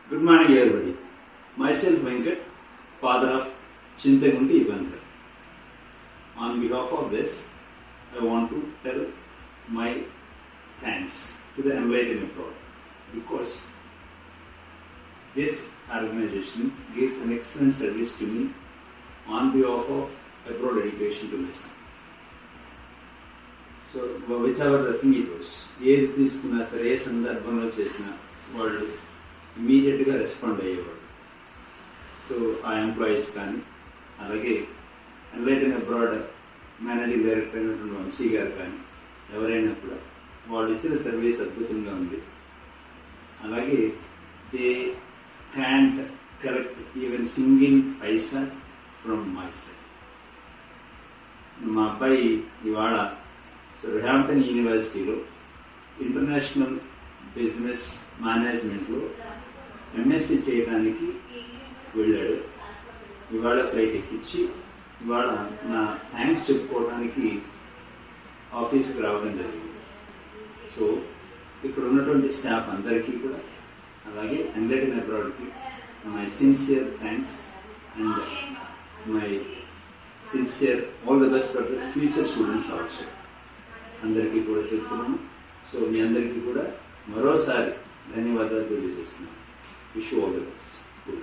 Good morning, everybody. Myself, Venkat, father of Chintagunti Ivankar. On behalf of this, I want to tell my thanks to the Enlighten Abroad because this organization gives an excellent service to me on behalf of abroad education to my son. So, whichever the thing it was, ఏది తీసుకున్నా సరే ఏ సందర్భంలో చేసినా వాళ్ళు ఇమీడియట్గా respond అయ్యేవాడు. So ఆ employees కానీ అలాగే ఎన్లైటన్ అబ్రాడ్ మేనేజింగ్ డైరెక్టర్ అయినటువంటి వంశీ గారు కానీ ఎవరైనా కూడా వాళ్ళు ఇచ్చిన సర్వీస్ అద్భుతంగా ఉంది. అలాగే they can't correct even single Paisa from my side. మా అబ్బాయి ఇవాళ సౌథాంప్టన్ యూనివర్సిటీలో ఇంటర్నేషనల్ బిజినెస్ మేనేజ్మెంట్లో ఎంఎస్సి చేయడానికి వెళ్ళాడు. ఇవాళ ఫ్లైట్ ఎక్కించి ఇవాళ నా థ్యాంక్స్ చెప్పుకోవడానికి ఆఫీస్కి రావడం జరిగింది. సో ఇక్కడ ఉన్నటువంటి స్టాఫ్ అందరికీ కూడా అలాగే ఎన్లైటన్ అబ్రాడ్కి my sincere thanks and my sincere all the best for the future students also అందరికీ కూడా చెప్తున్నాను. సో మీ అందరికీ కూడా మరోసారి ధన్యవాదాలు తెలియజేస్తున్నాను. Wish you all the best. Good.